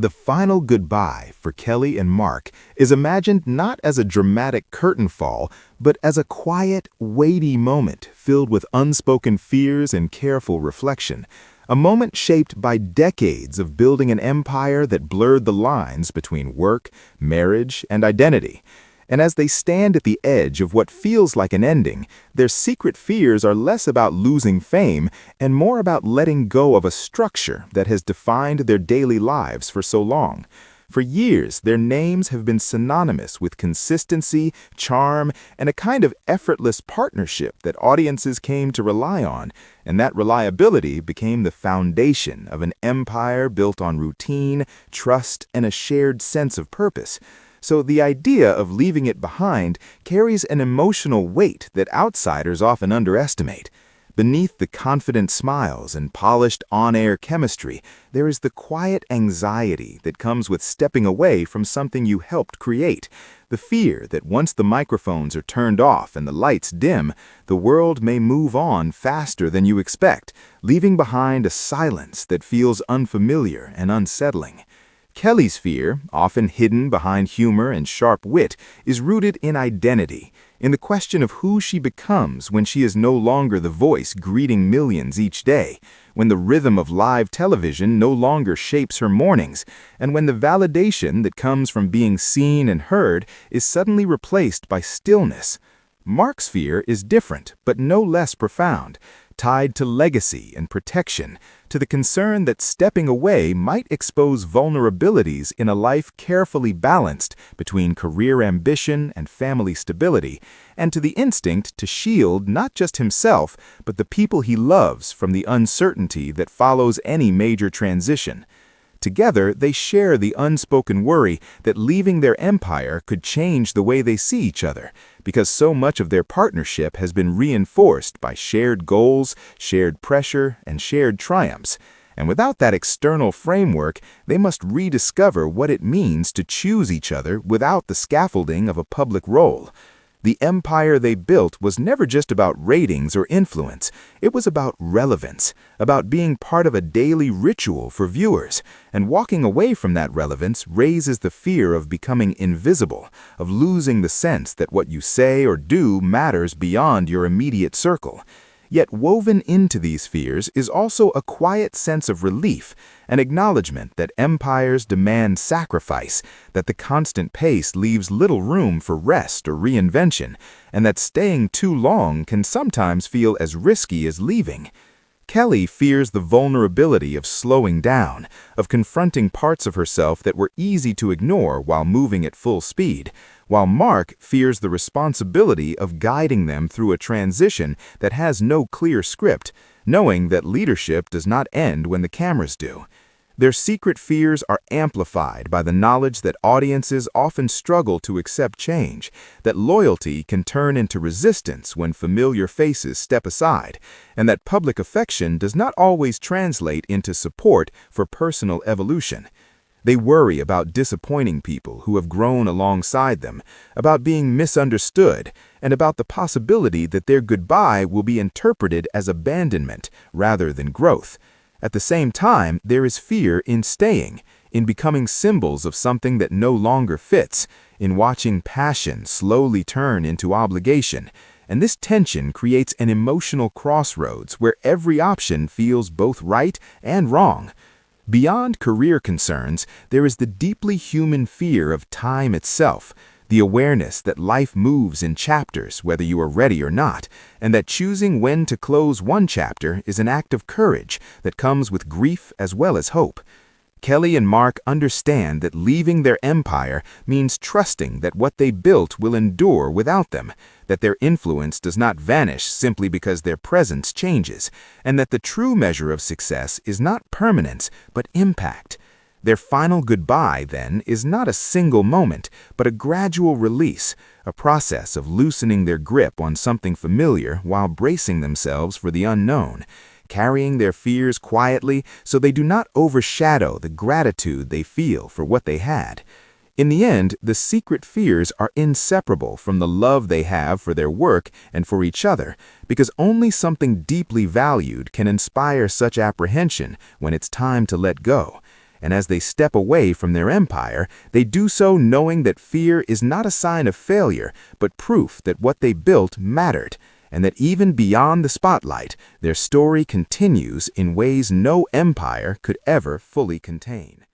The final goodbye for Kelly and Mark is imagined not as a dramatic curtain fall, but as a quiet, weighty moment filled with unspoken fears and careful reflection. A moment shaped by decades of building an empire that blurred the lines between work, marriage, and identity. And as they stand at the edge of what feels like an ending, their secret fears are less about losing fame and more about letting go of a structure that has defined their daily lives for so long. For years, their names have been synonymous with consistency, charm, and a kind of effortless partnership that audiences came to rely on, and that reliability became the foundation of an empire built on routine, trust, and a shared sense of purpose. So the idea of leaving it behind carries an emotional weight that outsiders often underestimate. Beneath the confident smiles and polished on-air chemistry, there is the quiet anxiety that comes with stepping away from something you helped create. The fear that once the microphones are turned off and the lights dim, the world may move on faster than you expect, leaving behind a silence that feels unfamiliar and unsettling. Kelly's fear, often hidden behind humor and sharp wit, is rooted in identity, in the question of who she becomes when she is no longer the voice greeting millions each day, when the rhythm of live television no longer shapes her mornings, and when the validation that comes from being seen and heard is suddenly replaced by stillness. Mark's fear is different, but no less profound, tied to legacy and protection, to the concern that stepping away might expose vulnerabilities in a life carefully balanced between career ambition and family stability, and to the instinct to shield not just himself, but the people he loves from the uncertainty that follows any major transition. Together, they share the unspoken worry that leaving their empire could change the way they see each other, because so much of their partnership has been reinforced by shared goals, shared pressure, and shared triumphs. And without that external framework, they must rediscover what it means to choose each other without the scaffolding of a public role. The empire they built was never just about ratings or influence. It was about relevance, about being part of a daily ritual for viewers. And walking away from that relevance raises the fear of becoming invisible, of losing the sense that what you say or do matters beyond your immediate circle. Yet woven into these fears is also a quiet sense of relief, an acknowledgement that empires demand sacrifice, that the constant pace leaves little room for rest or reinvention, and that staying too long can sometimes feel as risky as leaving. Kelly fears the vulnerability of slowing down, of confronting parts of herself that were easy to ignore while moving at full speed, while Mark fears the responsibility of guiding them through a transition that has no clear script, knowing that leadership does not end when the cameras do. Their secret fears are amplified by the knowledge that audiences often struggle to accept change, that loyalty can turn into resistance when familiar faces step aside, and that public affection does not always translate into support for personal evolution. They worry about disappointing people who have grown alongside them, about being misunderstood, and about the possibility that their goodbye will be interpreted as abandonment rather than growth. At the same time, there is fear in staying, in becoming symbols of something that no longer fits, in watching passion slowly turn into obligation. And this tension creates an emotional crossroads where every option feels both right and wrong. Beyond career concerns, there is the deeply human fear of time itself, the awareness that life moves in chapters whether you are ready or not, and that choosing when to close one chapter is an act of courage that comes with grief as well as hope. Kelly and Mark understand that leaving their empire means trusting that what they built will endure without them, that their influence does not vanish simply because their presence changes, and that the true measure of success is not permanence but impact. Their final goodbye, then, is not a single moment, but a gradual release, a process of loosening their grip on something familiar while bracing themselves for the unknown, carrying their fears quietly so they do not overshadow the gratitude they feel for what they had. In the end, the secret fears are inseparable from the love they have for their work and for each other, because only something deeply valued can inspire such apprehension when it's time to let go. and as they step away from their empire, they do so knowing that fear is not a sign of failure, but proof that what they built mattered, and that even beyond the spotlight, their story continues in ways no empire could ever fully contain.